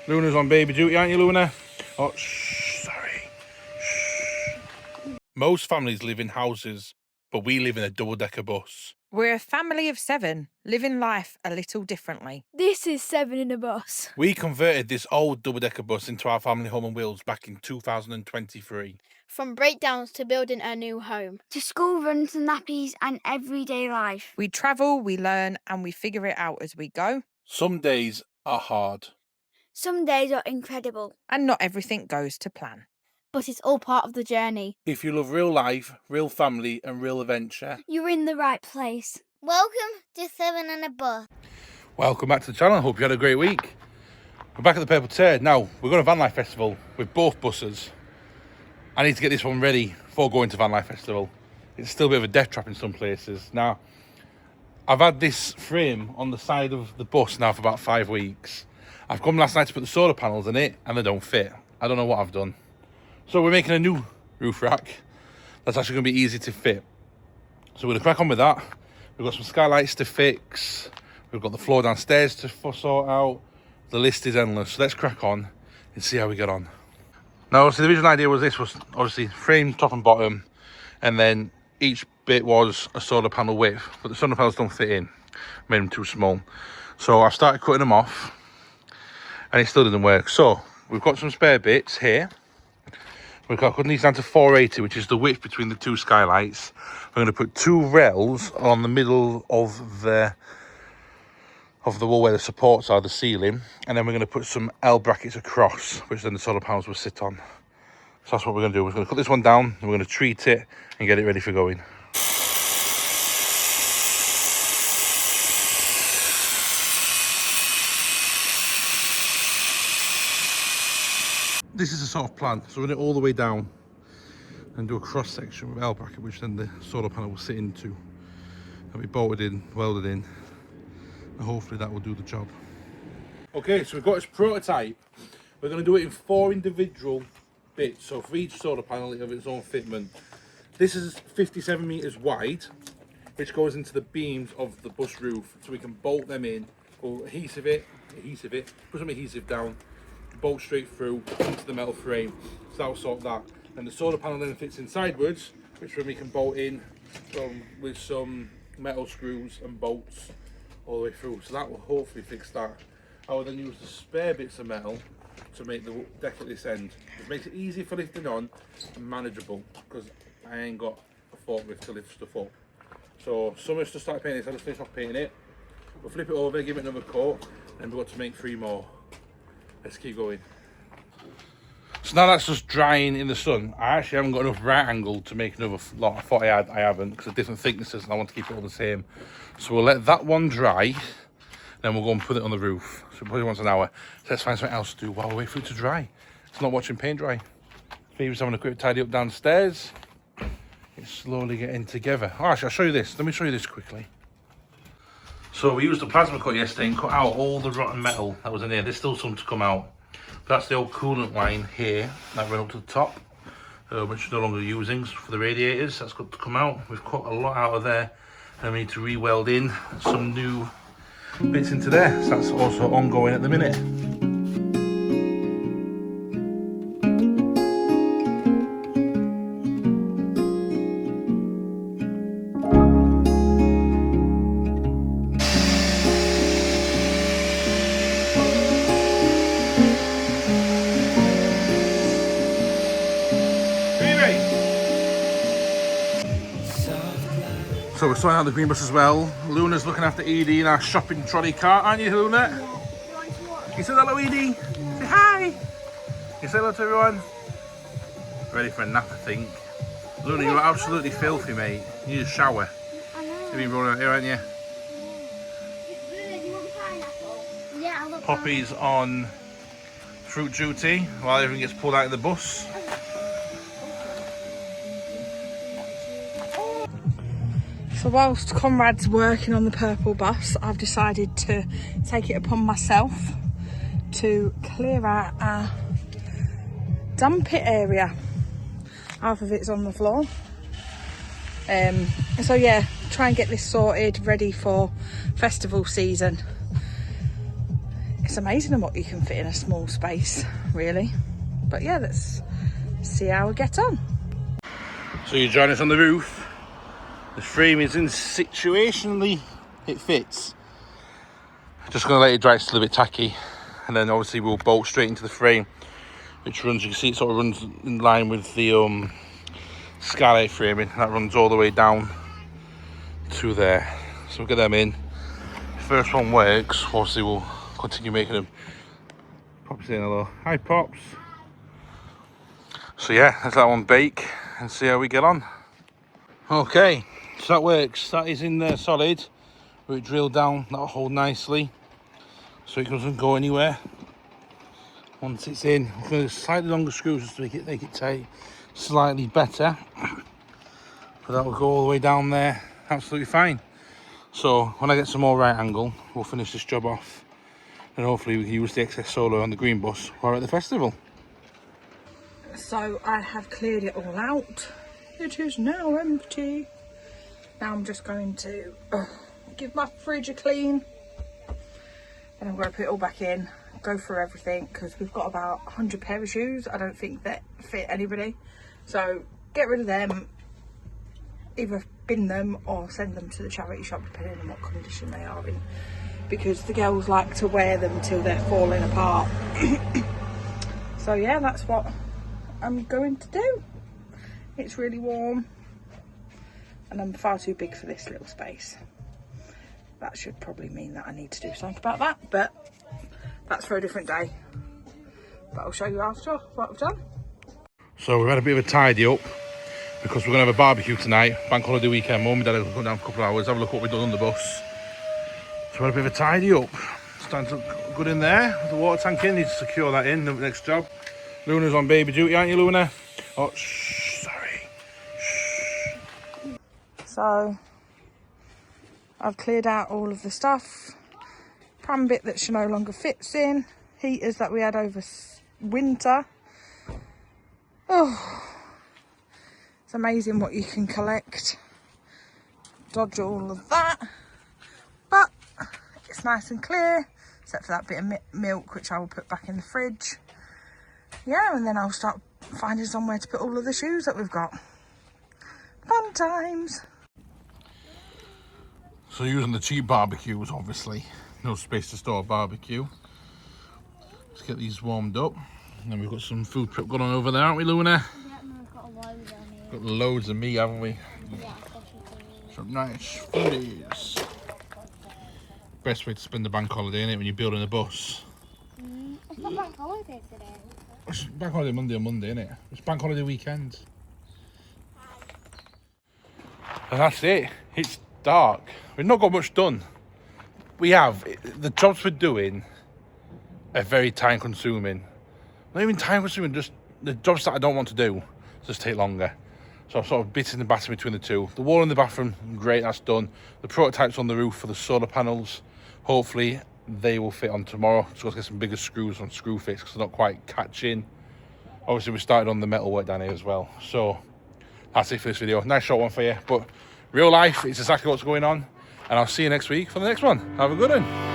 Luna's on baby duty, aren't you, Luna? Oh, shh, sorry. Shh. Most families live in houses, but we live in a double-decker bus. We're a family of 7, living life a little differently. This is 7 in a bus. We converted this old double-decker bus into our family home on wheels back in 2023. From breakdowns to building a new home. To school runs and nappies and everyday life. We travel, we learn, and we figure it out as we go. Some days are hard. Some days are incredible. And not everything goes to plan. But it's all part of the journey. If you love real life, real family, and real adventure, You're in the right place. Welcome to 7 in a Bus. welcome back to the channel. Hope you had a great week. We're back at the Purple Tear. Now, we're going to Van Life Festival with both buses. I need to get this one ready before going to Van Life Festival. It's still a bit of a death trap in some places. Now, I've had this frame on the side of the bus now for about 5 weeks. I've come last night to put the solar panels in it and they don't fit. I don't know what I've done. So we're making a new roof rack that's actually going to be easy to fit. So we're going to crack on with that. We've got some skylights to fix. We've got the floor downstairs to sort out. The list is endless. So let's crack on and see how we get on. Now, obviously, the original idea was this was obviously frame top and bottom, and then each bit was a solar panel width, but the solar panels don't fit in. Made them too small. So I've started cutting them off, and it still didn't work. So we've got some spare bits here. We've got cutting these down to 480, which is the width between the two skylights. We're going to put 2 rails on the middle of the wall where the supports are, the ceiling, and then we're going to put some L brackets across, which then the solar panels will sit on. So that's what we're going to do. We're going to cut this one down, and we're going to treat it and get it ready for going. This is a sort of plan. So run it all the way down and do a cross section with L bracket, which then the solar panel will sit into. And be bolted in, welded in, and hopefully that will do the job. Okay, so we've got this prototype. We're going to do it in 4 individual bits. So for each solar panel, it has its own fitment. This is 57 meters wide, which goes into the beams of the bus roof, so we can bolt them in, or adhesive it, put some adhesive down, bolt straight through into the metal frame. So that'll sort that. And the solar panel then fits in sideways, which we can bolt in with some metal screws and bolts all the way through. So that will hopefully fix that. I will then use the spare bits of metal to make the deck at this end. It makes it easy for lifting on and manageable, because I ain't got a forklift to lift stuff up. So Summer's just started painting this. I just finished off painting it. We'll flip it over, give it another coat, and we've got to make 3 more. Let's keep going. So now that's just drying in the sun. I actually haven't got enough right angle to make another lot. I thought I haven't, because of different thicknesses, and I want to keep it all the same. So we'll let that one dry, then we'll go and put it on the roof. So we'll put it once an hour. So let's find something else to do while we wait for it to dry. It's not watching paint dry. Phoebe's having a quick tidy up downstairs. It's slowly getting together. Oh, actually, I'll show you this. Let me show you this quickly. So we used a plasma cut yesterday and cut out all the rotten metal that was in here. There's still some to come out. But that's the old coolant line here that went up to the top, which we're no longer using for the radiators. That's got to come out. We've cut a lot out of there, and we need to re-weld in some new bits into there. So that's also ongoing at the minute. So we're sorting out the green bus as well. Luna's looking after Edie in our shopping trolley cart, aren't you, Luna? You say hello, Edie? Say hi! You say hello to everyone? Ready for a nap, I think. Luna, you're absolutely filthy, mate. You need a shower. I know. You've been rolling out here, aren't you? Do you want pineapple? Yeah, I love Poppy's on fruit duty while everything gets pulled out of the bus. So whilst Conrad's working on the purple bus, I've decided to take it upon myself to clear out our dump it area. Half of it's on the floor. So yeah, try and get this sorted, ready for festival season. It's amazing what you can fit in a small space, really. But yeah, let's see how we get on. So you join us on the roof. The frame is in situationally, it fits. Just gonna let it dry, it's still a bit tacky. And then obviously we'll bolt straight into the frame, which runs, you can see it sort of runs in line with the skylight framing. That runs all the way down to there. So we'll get them in. First one works, obviously we'll continue making them. Poppy saying hello. Hi Pops. So yeah, let's let that one bake and see how we get on. Okay, so that works. That is in there solid. We drilled down that hole nicely so it doesn't go anywhere. Once it's in, we're going to slightly longer screws just to make it tight slightly better. But that will go all the way down there, absolutely fine. So when I get some more right angle, we'll finish this job off, and hopefully we can use the excess solar on the green bus while we're at the festival. So I have cleared it all out. It is now empty. Now I'm just going to give my fridge a clean, and I'm going to put it all back in, go through everything, because we've got about 100 pair of shoes. I don't think that fit anybody, so get rid of them, either bin them or send them to the charity shop depending on what condition they are in, because the girls like to wear them till they're falling apart. So yeah, that's what I'm going to do. It's really warm and I'm far too big for this little space. That should probably mean that I need to do something about that, but that's for a different day. But I'll show you after what I've done. So we've had a bit of a tidy up because we're going to have a barbecue tonight, bank holiday weekend. Mum and Dad will come down for a couple of hours, have a look at what we've done on the bus. So we've had a bit of a tidy up. Starting to look good in there with the water tank in. Need to secure that in the next job. Luna's on baby duty, aren't you, Luna? Oh, shh, sorry. Shh. So I've cleared out all of the stuff. Pram bit that she no longer fits in. Heaters that we had over winter. Oh, it's amazing what you can collect. Dodge all of that. But it's nice and clear, except for that bit of milk, which I will put back in the fridge. Yeah, and then I'll start finding somewhere to put all of the shoes that we've got. Fun times. So using the cheap barbecues, obviously. No space to store a barbecue. Let's get these warmed up. And then we've got some food prep going on over there, aren't we, Luna? Yeah, no, we've got loads on here. Got loads of meat, haven't we? Yeah, Some nice foodies. Best way to spend the bank holiday, innit, when you're building a bus. It's not bank holiday today. It's bank holiday Monday on Monday, innit? It's bank holiday weekend. And that's it. It's dark. We've not got much done. We have. The jobs we're doing are very time consuming. Not even time consuming, just the jobs that I don't want to do just take longer. So I'm sort of bitten the batter between the two. The wall in the bathroom, great, that's done. The prototypes on the roof for the solar panels, hopefully they will fit on tomorrow. Just got to get some bigger screws on screw fix because they're not quite catching. Obviously we started on the metal work down here as well. So that's it for this video. Nice short one for you, but real life, it's exactly what's going on. And I'll see you next week for the next one. Have a good one.